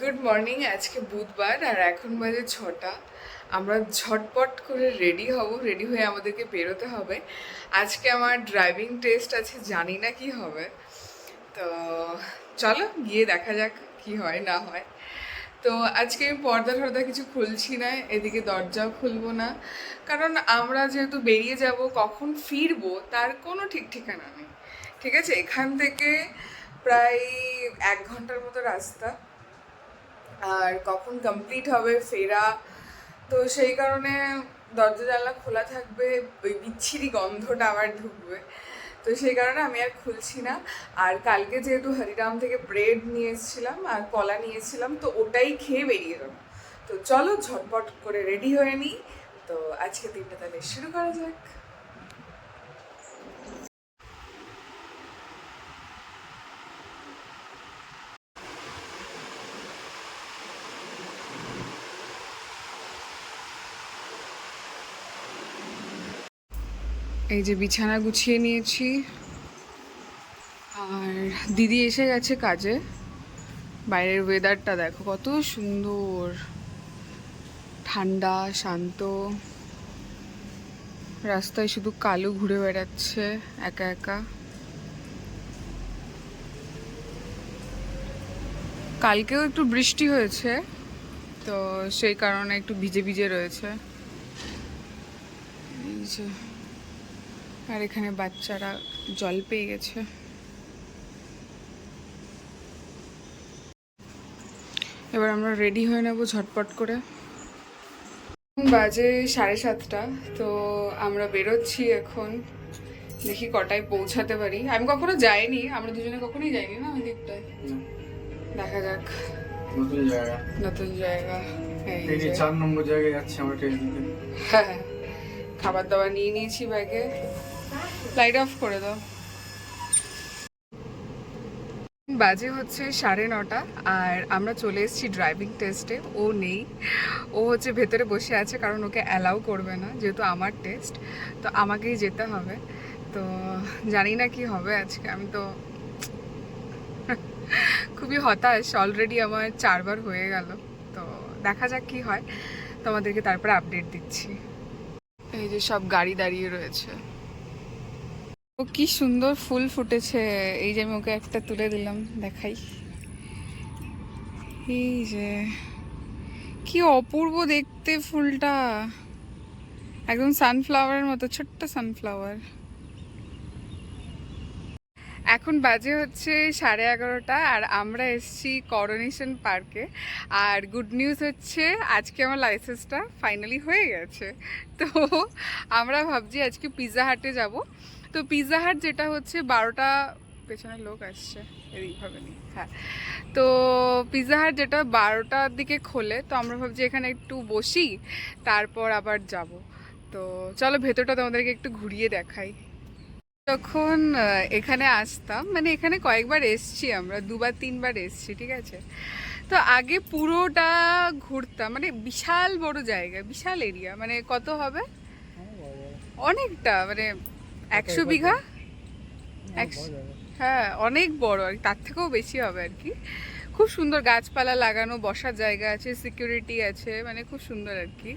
Good morning. আজকে বুধবার আর এখন বাজে 6টা। আমরা ঝটপট করে রেডি হব, রেডি হয়ে আমাদেরকে বেরোতে হবে। আজকে আমার ড্রাইভিং টেস্ট আছে, জানি না কি হবে। তো চলো গিয়ে দেখা যাক কি হয় না হয়। তো আজকে আমি পর্দা টর্দা কিছু খুলছি না, এদিকে দরজাও খুলবো না, কারণ আমরা যেহেতু বেরিয়ে যাব, কখন ফিরবো তার কোনো ঠিক ঠিকানা নেই। ঠিক আছে, এখান থেকে প্রায় 1 ঘন্টার মতো রাস্তা, আর কখন কমপ্লিট হবে ফেরা, তো সেই কারণে দরজা জানলা খোলা থাকবে, ওই বিচ্ছিরি গন্ধটা আবার ঢুকবে। তো সেই কারণে আমি আর খুলছি না। আর কালকে যেহেতু হরিরাম থেকে ব্রেড নিয়ে এসেছিলাম আর কলা নিয়েছিলাম, তো ওটাই খেয়ে বেরিয়ে যাবো। তো চলো ঝটপট করে রেডি হয়ে নিই। তো আজকে দিনটা তাহলে শুরু করা যাক। এই যে বিছানা গুছিয়ে নিয়েছি, আর দিদি এসে গেছে কাজে। বাইরের ওয়েদারটা দেখো কত সুন্দর, ঠান্ডা শান্ত। রাস্তায় শুধু কালো ঘুরে বেড়াচ্ছে একা একা। কালকেও একটু বৃষ্টি হয়েছে, তো সেই কারণে একটু ভিজে ভিজে রয়েছে। এই যে, আর এখানে বাচ্চারা জল পেয়ে গেছে। এবার আমরা রেডি হয়ে নেব ঝটপট করে। বাজে 7:30, তো আমরা বেরোচ্ছি এখন। দেখি কটায় পৌঁছাতে পারি। আমি কখনো যাইনি, আমরা দুজনে কখনোই যাইনি না ওই দিকটায়। দেখা যাক। নতুন জায়গা, নতুন জায়গা। এই যে 4 নম্বর জায়গায় যাচ্ছি আমরা ট্রেন থেকে। হ্যাঁ, খাবার দাবার নিয়ে নিয়েছি ব্যাগে। লাইট অফ করে দাও। বাজে হচ্ছে 9:30, আর আমরা চলে এসেছি ড্রাইভিং টেস্টে। ও নেই, ও হচ্ছে ভেতরে বসে আছে, কারণ ওকে অ্যালাউ করবে না, যেহেতু আমার টেস্ট, তো আমাকেই যেতে হবে। তো জানি না কি হবে আজকে। আমি তো খুবই হতাশ, অলরেডি আমার 4বার হয়ে গেল। তো দেখা যাক কি হয়, তোমাদেরকে তারপরে আপডেট দিচ্ছি। এই যে সব গাড়ি দাঁড়িয়ে রয়েছে। ও কি সুন্দর ফুল ফুটেছে। এই যে আমি ওকে একটা তুলে দিলাম, দেখাই। এই যে কি অপূর্ব দেখতে ফুলটা, একদম সানফ্লাওয়ারের মতো, ছোট্ট সানফ্লাওয়ার। এখন বাজে হচ্ছে 11:30, আর আমরা এসেছি করোনেশন পার্কে। আর গুড নিউজ হচ্ছে আজকে আমার লাইসেন্সটা ফাইনালি হয়ে গেছে। তো আমরা ভাবছি আজকে পিৎজা হাটে যাব। তো পিৎজা হাট যেটা হচ্ছে 12টা, পেছনে লোক আসছে, এদিকভাবে নেই। হ্যাঁ, তো পিৎজা হাট যেটা 12টার দিকে খোলে, তো আমরা ভাবছি এখানে একটু বসি, তারপর আবার যাব। তো চলো ভেতরটা তোমাদেরকে একটু ঘুরিয়ে দেখাই। যখন এখানে আসতাম, মানে এখানে কয়েকবার এসছি, আমরা 2-3বার এসছি, ঠিক আছে। তো আগে পুরোটা ঘুরতাম, মানে বিশাল বড় জায়গা, বিশাল এরিয়া, মানে কত হবে, অনেকটা, মানে 100 বিঘা। হ্যাঁ, অনেক বড়, আর তার থেকেও বেশি হবে আর কি। খুব সুন্দর গাছপালা লাগানো, বসার জায়গা আছে, সিকিউরিটি আছে, মানে খুব সুন্দর আর কি।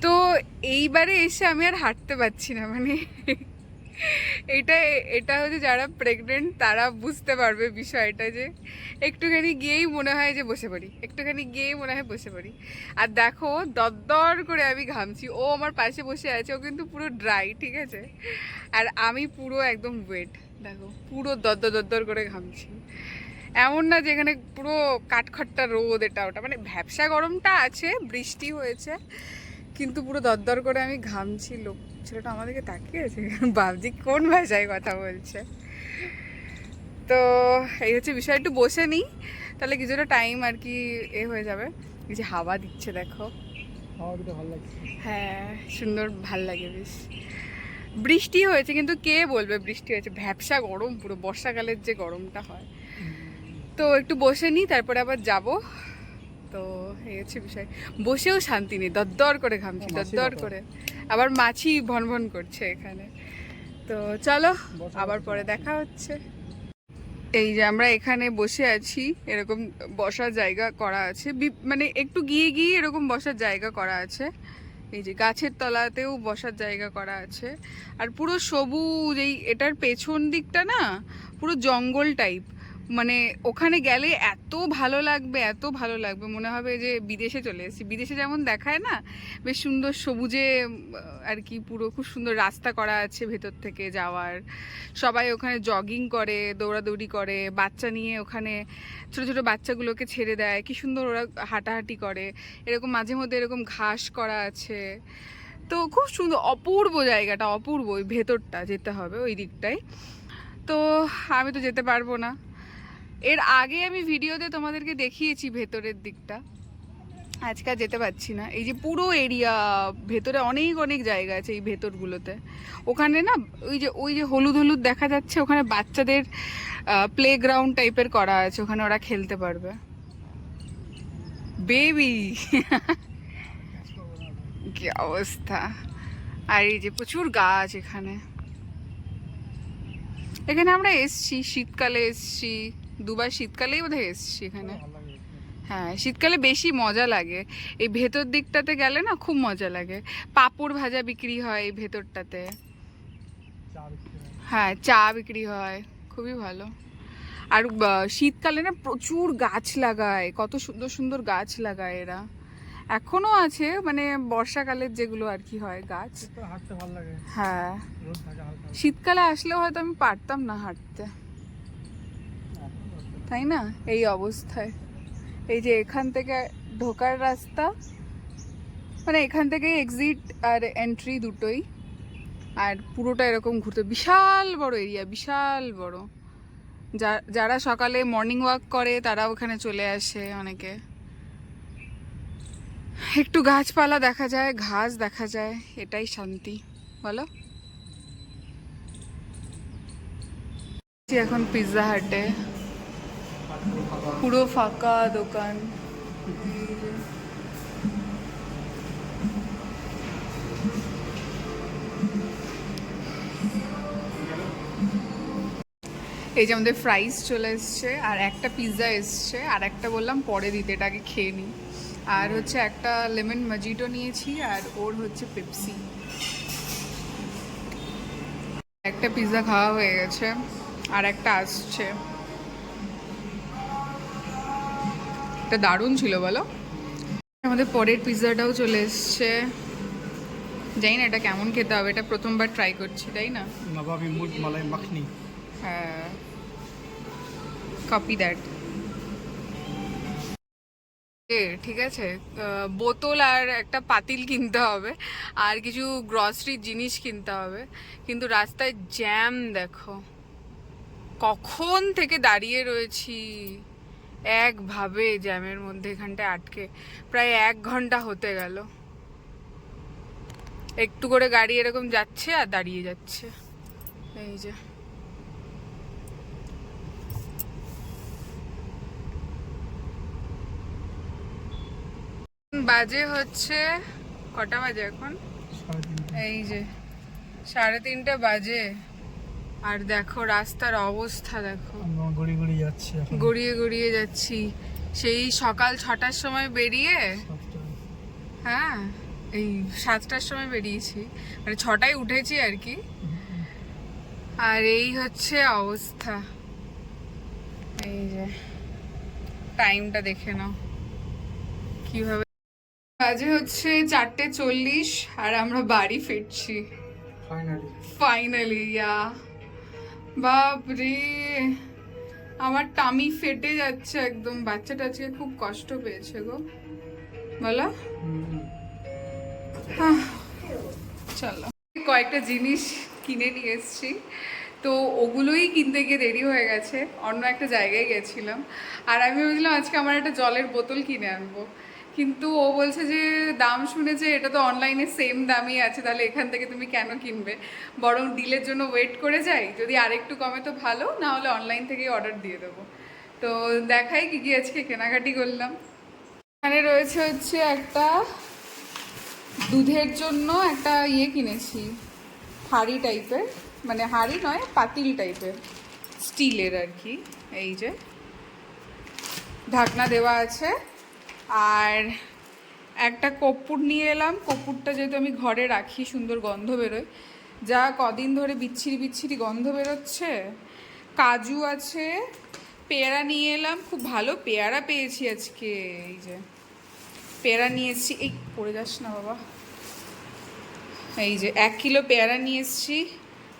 তো এইবারে এসে আমি আর হাঁটতে পারছি না, মানে এটা এটা হচ্ছে যারা প্রেগনেন্ট তারা বুঝতে পারবে বিষয়টা, যে একটুখানি গিয়েই মনে হয় যে বসে পড়ি, একটুখানি গিয়েই মনে হয় বসে পড়ি। আর দেখো দরদর করে আমি ঘামছি, ও আমার পাশে বসে আছে, ও কিন্তু পুরো ড্রাই, ঠিক আছে, আর আমি পুরো একদম ওয়েট। দেখো পুরো দরদর দরদর করে ঘামছি। এমন না যে এখানে পুরো কাঠখট্টা রোদ, এটা ওটা, মানে ভ্যাপসা গরমটা আছে, বৃষ্টি হয়েছে, কিন্তু পুরো দরদর করে আমি ঘামছি। লোক, ছেলেটা আমাদেরকে তাকিয়ে আছে, ভাবছি কোন ভাষায় কথা বলছে। তো এই হচ্ছে বিষয়, একটু বসে নিই, তাহলে কিছুটা টাইম আর কি এ হয়ে যাবে। এই যে হাওয়া দিচ্ছে দেখো, হ্যাঁ সুন্দর, ভাল লাগে বেশ। বৃষ্টি হয়েছে, কিন্তু কে বলবে বৃষ্টি হয়েছে, ভ্যাপসা গরম পুরো, বর্ষাকালের যে গরমটা হয়। তো একটু বসে নিই, তারপরে আবার যাব। তো এই হচ্ছে বিষয়, বসেও শান্তি নেই, দরদর করে ঘামছি, দরদর করে। আবার মাছি ভন ভন করছে এখানে। তো চলো আবার পরে দেখা হচ্ছে। এই যে আমরা এখানে বসে আছি, এরকম বসার জায়গা করা আছে, মানে একটু গিয়ে গিয়ে এরকম বসার জায়গা করা আছে। এই যে গাছের তলাতেও বসার জায়গা করা আছে। আর পুরো সবুজ, এই এটার পেছন দিকটা না পুরো জঙ্গল টাইপ, মানে ওখানে গেলে এত ভালো লাগবে, এত ভালো লাগবে, মনে হবে যে বিদেশে চলে এসেছি। বিদেশে যেমন দেখায় না, বেশ সুন্দর সবুজে আর কি, পুরো খুব সুন্দর রাস্তা করা আছে ভেতর থেকে যাওয়ার। সবাই ওখানে জগিং করে, দৌড়াদৌড়ি করে, বাচ্চা নিয়ে ওখানে ছোট ছোট বাচ্চাগুলোকে ছেড়ে দেয়, কি সুন্দর ওরা হাঁটাহাঁটি করে। এরকম মাঝে মধ্যে এরকম ঘাস করা আছে, তো খুব সুন্দর, অপূর্ব জায়গাটা, অপূর্ব। ওই ভেতরটা যেতে হবে ওই দিকটায়, তো আমি তো যেতে পারবো না। এর আগে আমি ভিডিওতে তোমাদেরকে দেখিয়েছি ভেতরের দিকটা, আজকে আর যেতে পারছি না। এই যে পুরো এরিয়া ভেতরে অনেক অনেক জায়গা আছে এই ভেতরগুলোতে। ওখানে না ওই যে হলুদ হলুদ দেখা যাচ্ছে, ওখানে বাচ্চাদের প্লে গ্রাউন্ড টাইপের করা আছে, ওখানে ওরা খেলতে পারবে। বেবি কি অবস্থা! আর এই যে প্রচুর গাছ এখানে। এখানে আমরা এসছি শীতকালে, এসছি দুবার, শীতকালেই বোধহয় এসছি এখানে। হ্যাঁ, শীতকালে বেশি মজা লাগে। এই ভেতর দিকটাতে গেলে না খুব মজা লাগে। পাঁপড় ভাজা বিক্রি হয় এই ভেতরটাতে, হ্যাঁ চা বিক্রি হয়, খুবই ভালো। আর শীতকালে না প্রচুর গাছ লাগায়, কত সুন্দর সুন্দর গাছ লাগায় এরা। এখনো আছে, মানে বর্ষাকালের যেগুলো আর কি হয় গাছ। হ্যাঁ, শীতকালে আসলেও হয়তো আমি পারতাম না হাঁটতে, তাই না? এই অবস্থায় এই যে এখান থেকে ঢোকার রাস্তা, মানে এখান থেকে এক্সিট আর এন্ট্রি দুটোই, আর পুরোটা এরকম ঘুরতে, বিশাল বড় এরিয়া, বিশাল বড়। যারা সকালে মর্নিং ওয়াক করে তারা ওখানে চলে আসে অনেকে। একটু গাছপালা দেখা যায়, ঘাস দেখা যায়, এটাই শান্তি, বলো। এখন পিৎজা হাটে, পুরো ফাঁকা দোকান। এই যে আমাদের ফ্রাইস চলে এসছে, আর একটা পিৎজা এসছে, আর একটা বললাম পরে দিতে, এটা আগে খেয়ে নিই। আর হচ্ছে একটা লেমন মজিটো নিয়েছি, আর ওর হচ্ছে পেপসি। একটা পিৎজা খাওয়া হয়ে গেছে, আর একটা আসছে। এটা দারুণ ছিল, বলো। আমাদের পরের পিৎজাটাও চলে এসছে, জানি না এটা কেমন খেতে হবে, এটা প্রথমবার ট্রাই করছি, তাই না? নবাবি মুর্গ মালাই মাখনি। হ্যাঁ, কপি দ্যাট। ঠিক আছে, বোতল আর একটা পাতিল কিনতে হবে, আর কিছু গ্রসারির জিনিস কিনতে হবে। কিন্তু রাস্তায় জ্যাম দেখো, কখন থেকে দাঁড়িয়ে রয়েছি একভাবে জ্যামের মধ্যে, এখানটায় আটকে প্রায় 1 ঘন্টা হতে গেল। একটু করে গাড়ি এরকম যাচ্ছে আর দাঁড়িয়ে যাচ্ছে। এই যে বাজে হচ্ছে, কটা বাজে এখন? এই যে 3:30 বাজে, আর দেখো রাস্তার অবস্থা দেখো, গড়িয়ে গড়িয়ে যাচ্ছি। সেই সকাল 6টার সময় বেরিয়ে, হ্যাঁ এই 7টার সময় বেরিয়েছি, মানে 6টায় উঠেছি আর কি। আর এই হচ্ছে অবস্থা, এই যে টাইমটা দেখে নাও কিভাবে বাজে হচ্ছে 4:40, আর আমরা বাড়ি ফিরছি ফাইনালি। বাপরে, আমার টামি ফেটে যাচ্ছে একদম। বাচ্চাটা আজকে খুব কষ্ট পেয়েছে গো, বলো। চলো, কয়েকটা জিনিস কিনে নিয়ে এসছি, তো ওগুলোই কিনতে গিয়ে দেরি হয়ে গেছে, অন্য একটা জায়গায় গেছিলাম। আর আমি ভেবেছিলাম আজকে আমার একটা জলের বোতল কিনে আনবো, কিন্তু ও বলছে যে দাম শুনেছে এটা তো অনলাইনে সেম দামই আছে, তাহলে এখান থেকে তুমি কেন কিনবে, বরং ডিলের জন্য ওয়েট করে যাই, যদি আরেকটু কমে তো ভালো, না হলে অনলাইন থেকেই অর্ডার দিয়ে দেবো। তো দেখাই কি কি আজকে কেনাকাটি করলাম। এখানে রয়েছে হচ্ছে একটা দুধের জন্য একটা ইয়ে কিনেছি, হাঁড়ি টাইপের, মানে হাঁড়ি নয়, পাতিল টাইপের, স্টিলের আর কি। এই যে ঢাকনা দেওয়া আছে। আর একটা কর্পূর নিয়ে এলাম, কর্পূরটা যেহেতু আমি ঘরে রাখি সুন্দর গন্ধ বেরোয়, যা কদিন ধরে বিচ্ছিরি বিচ্ছিরি গন্ধ বেরোচ্ছে। কাজু আছে, পেয়ারা নিয়ে এলাম, খুব ভালো পেয়ারা পেয়েছি আজকে। এই যে পেয়ারা নিয়ে এসেছি, এই পড়ে যাস না বাবা। এই যে 1 কিলো পেয়ারা নিয়ে এসেছি,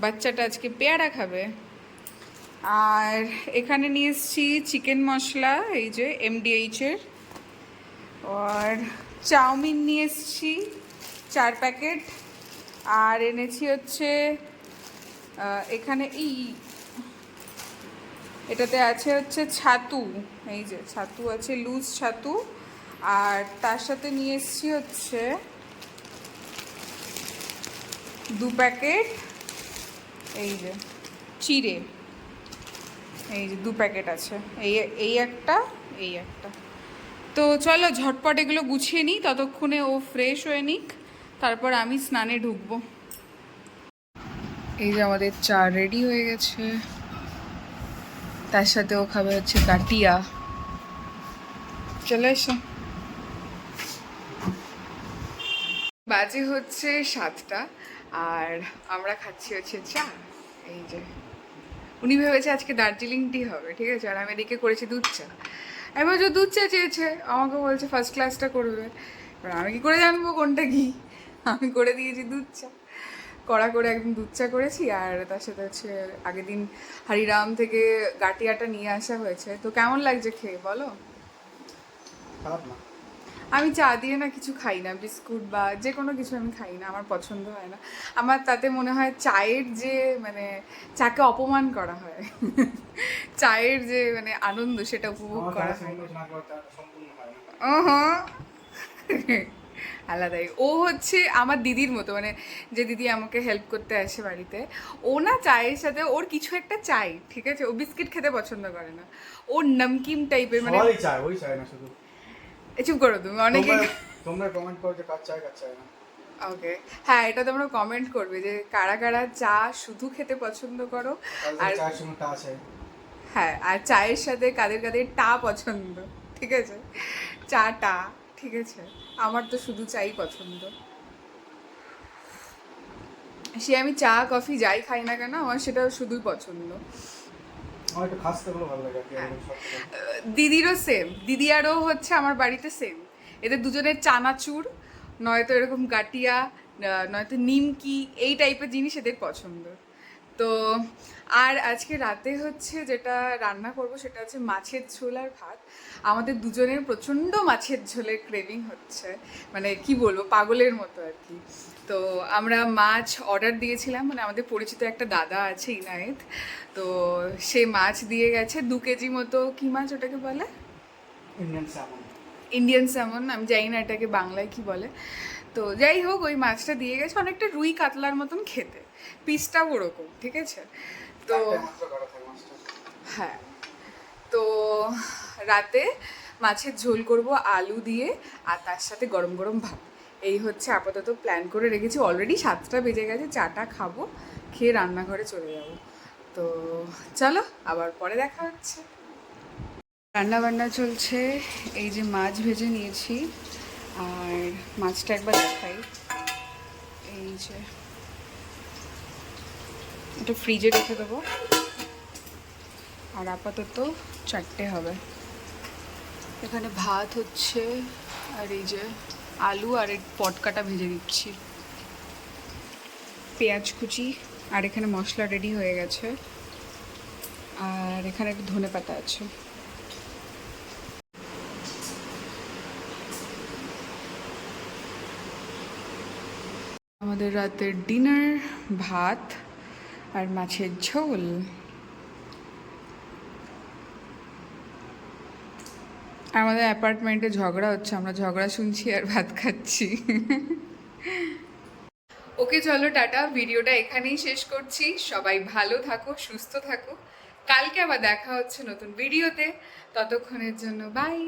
বাচ্চাটা আজকে পেয়ারা খাবে। আর এখানে নিয়ে এসেছি চিকেন মশলা, এই যে MDH-এর। আর চাউমিন নিয়ে এসেছি 4 প্যাকেট। আর এনেছি হচ্ছে এখানে এটাতে আছে হচ্ছে ছাতু, এই যে ছাতু আছে, লুজ ছাতু। আর তার সাথে নিয়ে এসেছি হচ্ছে 2 প্যাকেট এই যে চিড়ে, এই যে 2 প্যাকেট আছে, এই একটা, এই একটা। তো চলো ঝটপট এগুলো গুছিয়ে নিই, ততক্ষণে ও ফ্রেশ হয়ে নিক, তারপর আমি স্নানে ঢুকবো। এই যে আমাদের চা রেডি হয়ে গেছে, তার সাথে ও খাবে হচ্ছে কাটিয়া। চলে এসো। বাজে হচ্ছে 7টা, আর আমরা খাচ্ছি হচ্ছে চা। এই যে উনি ভেবেছে আজকে দার্জিলিং টি হবে, ঠিক আছে, আর আমি এদিকে করেছি দুধ চা। আমি বলছি দুধ চা চেয়েছে, আমাকে বলছে ফার্স্ট ক্লাসটা করবে। এবার আমি কি করে জানবো কোনটা কি, আমি করে দিয়েছি দুধ চা। কড়া করে একদম দুধ চা করেছি। আর তার সাথে হচ্ছে আগের দিন হরিরাম থেকে গাটিয়াটা নিয়ে আসা হয়েছে। তো কেমন লাগছে খেয়ে বলো? খারাপ না। আমি চা দিয়ে না কিছু খাই না, বিস্কুট বা যে কোনো কিছু আমি খাই না, আমার পছন্দ হয় না। আমার তাতে মনে হয় চায়ের যে মানে চাকে অপমান করা হয়, চায়ের যে মানে আনন্দ সেটা উপভোগ করা হয় আলাদাই। ও হচ্ছে আমার দিদির মতো, মানে যে দিদি আমাকে হেল্প করতে আসে বাড়িতে, ও না চায়ের সাথে ওর কিছু একটা চাই, ঠিক আছে, ও বিস্কিট খেতে পছন্দ করে না, ও নমকিন টাইপের, মানে ওই চাই না শুধু। চুপ করো তুমি, অনেকে তোমরা কমেন্ট করো যে কার চাই না। ওকে, হ্যাঁ এটা তোমরা কমেন্ট করবে যে কারা কারা চা শুধু খেতে পছন্দ করো, আর চায়ের সঙ্গে টা আছে। হ্যাঁ, আর চায়ের সাথে কাদের কাদের টা পছন্দ, ঠিক আছে, চা টা, ঠিক আছে। আমার তো শুধু চাই পছন্দ, সে আমি চা কফি যাই খাই না কেন আমার সেটা শুধুই পছন্দ। আমার একটু খাসতে ভালো লাগে। দিদিরও সেম, দিদি আরও হচ্ছে আমার বাড়িতে সেম, এদের দুজনের চানাচুর নয়তো এরকম গাটিয়া, নয়তো নিমকি, এই টাইপের জিনিস এদের পছন্দ। তো আর আজকে রাতে হচ্ছে যেটা রান্না করব সেটা হচ্ছে মাছের ঝোল আর ভাত। আমাদের দুজনের প্রচণ্ড মাছের ঝোলের ক্রেভিং হচ্ছে, মানে কি বলবো, পাগলের মতো আর কি। তো আমরা মাছ অর্ডার দিয়েছিলাম, মানে আমাদের পরিচিত একটা দাদা আছে ইনায়েত, তো সে মাছ দিয়ে গেছে 2 কেজি মতো। কি মাছ ওটাকে বলে? Indian salmon. ইন্ডিয়ান স্যামন, আমি জানি না এটাকে বাংলায় কি বলে। তো যাই হোক, ওই মাছটা দিয়ে গেছে, অনেকটা রুই কাতলার মতন খেতে, পিসটাও ওরকম, ঠিক আছে। তো হ্যাঁ, তো রাতে মাছের ঝোল করব আলু দিয়ে, আর তার সাথে গরম গরম ভাত। এই হচ্ছে আপাতত প্ল্যান করে রেখেছি। অলরেডি 7টা বেজে গেছে, চাটা খাবো, খেয়ে রান্নাঘরে চলে যাব। তো চলো আবার পরে দেখা হচ্ছে। রান্না বান্না চলছে, এই যে মাছ ভেজে নিয়েছি, আর মাছটা একবার দেখাই, এই যে এটা ফ্রিজে রেখে দেবো। আর আপাতত 4টে হবে। এখানে ভাত হচ্ছে, আর এই যে আলু আর এক পটকাটা ভেজে দিচ্ছি, পেঁয়াজ কুচি, আর এখানে মশলা রেডি হয়ে গেছে, আর এখানে একটু ধনেপাতা আছে। আমাদের রাতের ডিনার ভাত আর মাছের ঝোল। আমাদের অ্যাপার্টমেন্টে ঝগড়া হচ্ছে, আমরা ঝগড়া শুনছি আর ভাত খাচ্ছি। ওকে চলো টাটা, ভিডিওটা এখানেই শেষ করছি। সবাই ভালো থাকো, সুস্থ থাকো, কালকে আবার দেখা হচ্ছে নতুন ভিডিওতে। ততক্ষণের জন্য বাই।